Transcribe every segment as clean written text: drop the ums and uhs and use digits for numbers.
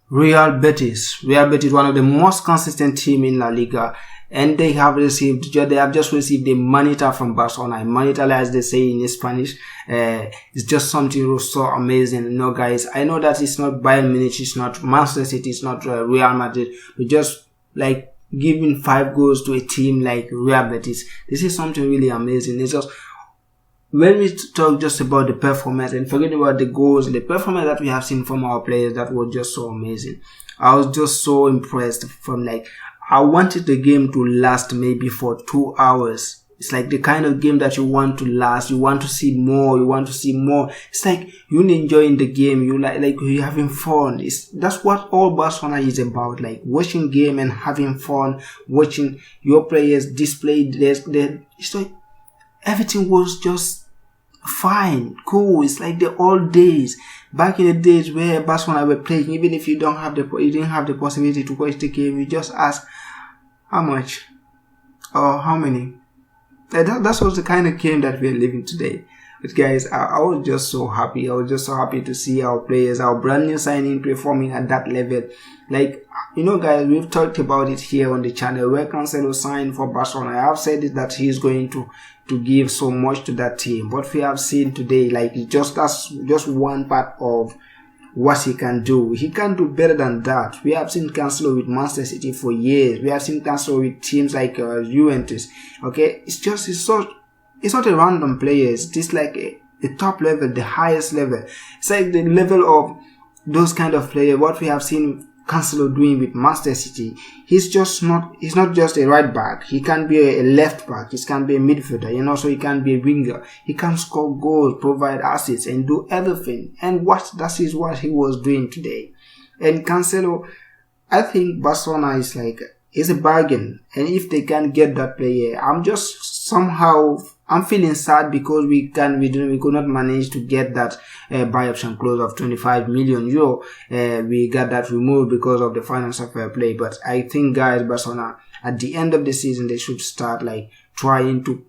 Real Betis, one of the most consistent team in La Liga, and they have just received the manita from Barcelona. Manita, as they say in Spanish, it's just something so amazing. You know, guys, I know that it's not Bayern Munich, it's not Manchester City, it's not Real Madrid, but just like giving 5 goals to a team like Real Betis. This is something really amazing. It's just, when we talk just about the performance and forget about the goals, the performance that we have seen from our players, that was just so amazing. I was just so impressed from, like, I wanted the game to last maybe for 2 hours. It's like the kind of game that you want to last. You want to see more. It's like you're enjoying the game. You like you're having fun. That's what all Barcelona is about. Like watching game and having fun. Watching your players display it's like everything was just fine, cool. It's like the old days. Back in the days where Barcelona were playing, even if you didn't have the possibility to watch the game, you just ask how much or how many. That was the kind of game that we're living today. But guys, I was just so happy. I was just so happy to see our players, our brand new signing, performing at that level. Like, you know, guys, we've talked about it here on the channel where Cancelo signed for Barcelona. I have said it that he's going to give so much to that team. What we have seen today, like, that's just one part of what he can do. He can do better than that. We have seen Cancelo with Manchester City for years. We have seen Cancelo with teams like Juventus. Okay, it's not a random player. It's just like the top level, the highest level. It's like the level of those kind of players. What we have seen Cancelo doing with Manchester City. He's not just a right back. He can be a left back. He can be a midfielder. You know, so he can be a winger. He can score goals, provide assists, and do everything. And that is what he was doing today. And Cancelo, I think Barcelona is a bargain. And if they can get that player, I'm feeling sad because we could not manage to get that buy option clause of 25 million euro. We got that removed because of the financial fair play. But I think, guys, Barcelona at the end of the season they should start trying to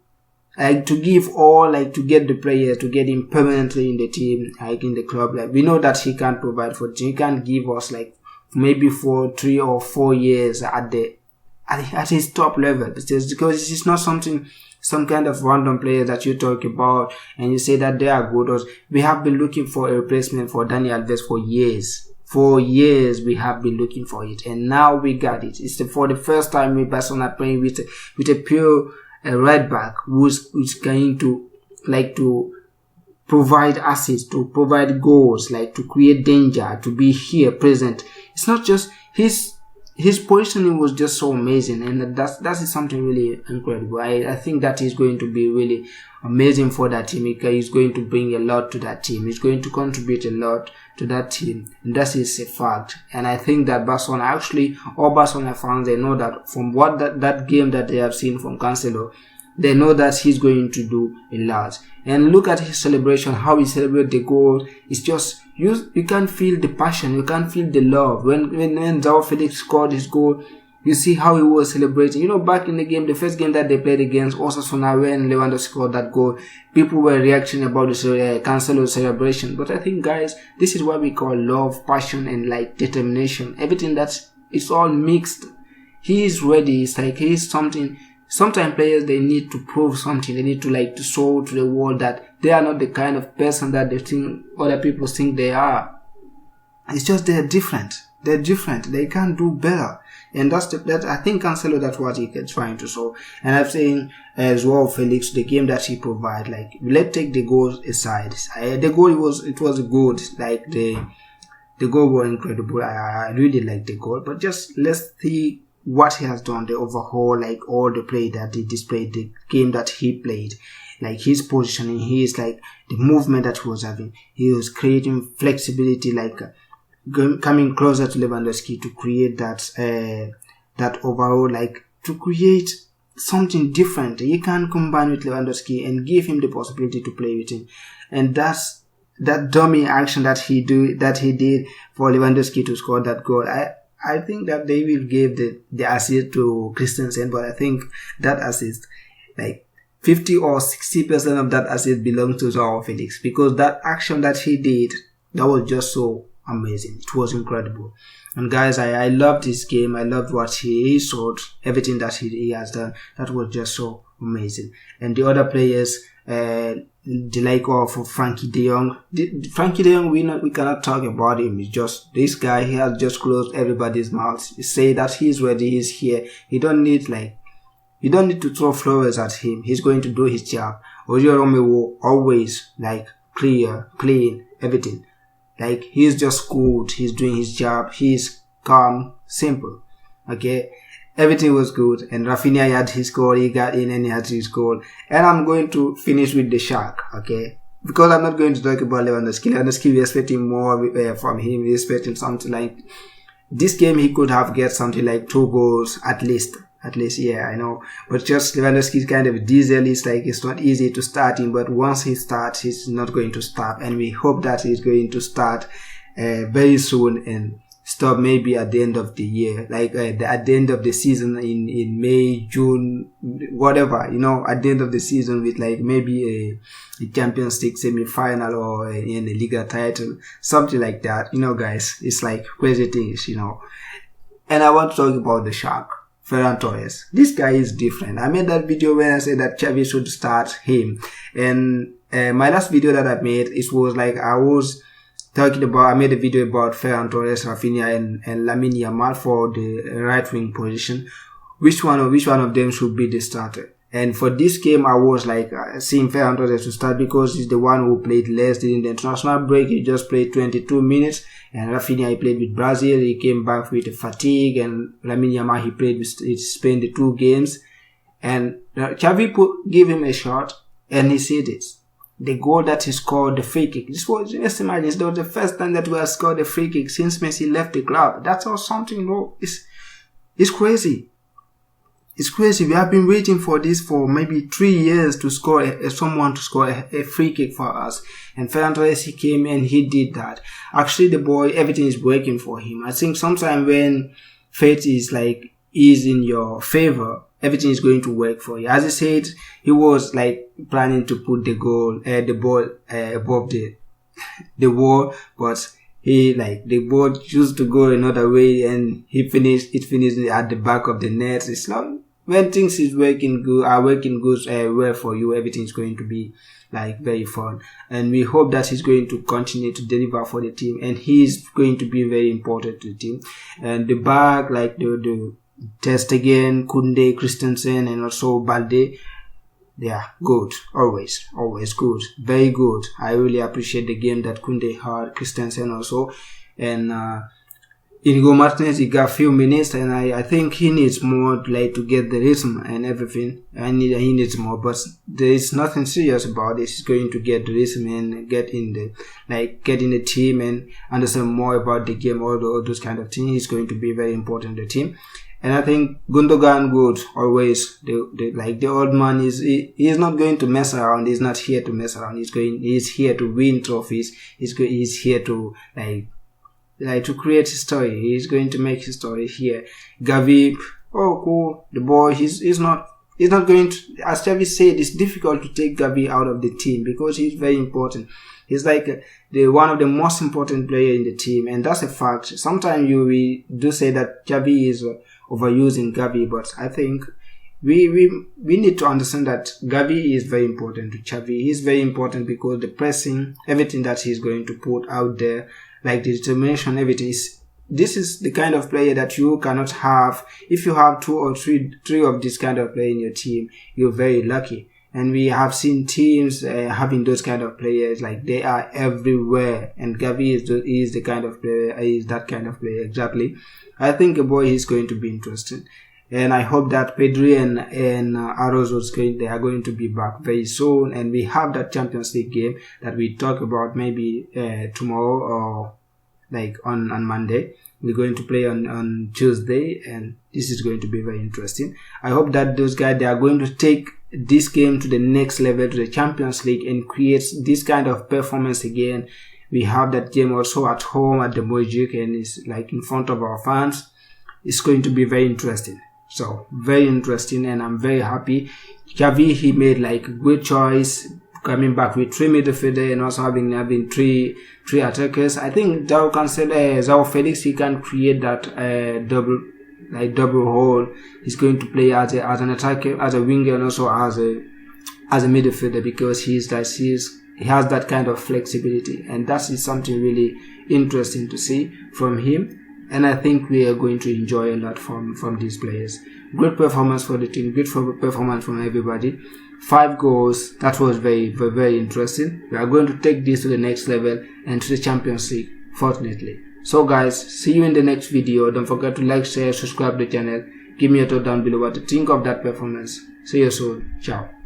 give all, to get the player, to get him permanently in the team, in the club. We know that he can provide for the team. He can give us maybe for 3 or 4 years at his top level. Because it's not some kind of random player that you talk about and you say that they are good. We have been looking for a replacement for Dani Alves for years. For years we have been looking for it, and now we got it. It's for the first time with Barcelona playing with a pure right back who's going to to provide assists, to provide goals, to create danger, to be here present. It's not just his positioning was just so amazing, and that is something really incredible. I think that is going to be really amazing for that team. He's going to bring a lot to that team. He's going to contribute a lot to that team, and that is a fact. And I think that Barcelona, all Barcelona fans, they know that from what that game that they have seen from Cancelo, they know that he's going to do a lot. And look at his celebration, how he celebrated the goal. It's just, you can feel the passion, you can feel the love. When Joao Felix scored his goal, you see how he was celebrating. You know, back in the game, the first game that they played against Osasuna, when Lewandowski scored that goal, people were reacting about the Cancelo celebration. But I think, guys, this is what we call love, passion, and determination. Everything it's all mixed. He is ready. It's he's something. Sometimes players, they need to prove something. They need to show to the world that they are not the kind of person that they think other people think they are. It's just they're different. They're different. They can do better. And I think Cancelo, that's what he's trying to show. And I'm saying as well, Felix, the game that he provide, let's take the goals aside. The goal was good. The goal was incredible. I really like the goal. But just let's see what he has done, the overhaul, all the play that he displayed, the game that he played, his positioning, the movement that he was having. He was creating flexibility, coming closer to Lewandowski to create that overall, to create something different. He can combine with Lewandowski and give him the possibility to play with him. And that's that dummy action that he did for Lewandowski to score that goal. I think that they will give the assist to Christensen, but I think that assist, 50 or 60% of that assist belongs to Joao Felix, because that action that he did, that was just so amazing. It was incredible. And guys, I loved his game. I loved what he showed, everything that he has done. That was just so amazing. And the other players, the like of Frenkie dejong. Frenkie dejong, we cannot talk about him. It's just this guy. He has just closed everybody's mouths. He say that he's ready. He's here. You don't need to throw flowers at him. He's going to do his job. Romeu always clean, everything. He's just good. He's doing his job. He's calm, simple. Okay. Everything was good. And raphinha had his goal. He got in and he had his goal. And I'm going to finish with the shark. Okay. Because I'm not going to talk about Lewandowski. Lewandowski, we're expecting more from him. We're expecting something like this game. He could have get something like 2 goals at least. Yeah, I know. But just Lewandowski is kind of a diesel. It's not easy to start him. But once he starts, he's not going to stop. And we hope that he's going to start very soon and stop maybe at the end of the year, at the end of the season in May, June, whatever, at the end of the season with maybe a Champions League semi-final or in a Liga title, something like that, guys. It's crazy things, And I want to talk about the shark, Ferran Torres. This guy is different. I made that video when I said that Xavi should start him. And my last video that I made, it was I made a video about Ferran Torres, raphinha, and Lamine Yamal for the right wing position. Which one of them should be the starter? And for this game, I was seeing Ferran Torres to start because he's the one who played less during the international break. He just played 22 minutes. And raphinha, he played with Brazil. He came back with fatigue. And Lamine Yamal, he played with Spain the 2 games. And Xavi gave him a shot, and he said it. The goal that he scored, the free kick. Just imagine, this was the first time that we have scored a free kick since Messi left the club. That's all something, it's crazy. It's crazy. We have been waiting for this for maybe 3 years to score someone to score a free kick for us. And Ferran Torres, he came and he did that. Actually, the boy, everything is working for him. I think sometimes when fate is in your favor, everything is going to work for you. As he said, he was planning to put the ball above the wall, but the ball used to go another way, and it finished at the back of the net. It's not when things are working good well for you. Everything is going to be very fun, and we hope that he's going to continue to deliver for the team, and he's going to be very important to the team. And the back, the stegen, kounde, Christensen, and also Balde, they are good. Always good. Very good. I really appreciate the game that Kounde had, Christensen also. And Inigo Martinez, he got a few minutes, and I think he needs more to get the rhythm and everything. He needs more, but there is nothing serious about this. He's going to get the rhythm and get in the team and understand more about the game, all those kind of things. He's going to be very important to the team. And I think Gundogan good always. The old man he's not going to mess around. He's not here to mess around. He's here to win trophies. He's here to to create history. He's going to make history here. Gavi, cool. The boy, he's not going to, as Xavi said, it's difficult to take Gavi out of the team because he's very important. He's the one of the most important player in the team, and that's a fact. Sometimes we do say that Xavi is overusing Gavi, but I think we need to understand that Gavi is very important to Xavi. He's very important because the pressing, everything that he's going to put out there, the determination, everything this is the kind of player that you cannot have. If you have 2 or 3 of this kind of player in your team, you're very lucky. And we have seen teams having those kind of players, they are everywhere. And Gavi is the kind of player, is that kind of player exactly. I think the boy is going to be interesting. And I hope that Pedri and Arozo they are going to be back very soon. And we have that Champions League game that we talk about maybe tomorrow or on Monday. We're going to play on Tuesday, and this is going to be very interesting. I hope that those guys, they are going to take this game to the next level, to the Champions League, and create this kind of performance again. We have that game also at home at the Mojic, and it's in front of our fans. It's going to be very interesting. So very interesting, and I'm very happy. Xavi, he made great choice coming back with 3 midfielders and also having three attackers. I think Joao Felix, he can create that double hole. He's going to play as an attacker, as a winger, and also as a midfielder, because he has that kind of flexibility, and that is something really interesting to see from him. And I think we are going to enjoy a lot from these players. Great performance for the team, great performance from everybody. 5 goals, that was very, very, very interesting. We are going to take this to the next level and to the Champions League, fortunately. So guys, see you in the next video. Don't forget to like, share, subscribe to the channel. Give me a thought down below what you think of that performance. See you soon. Ciao.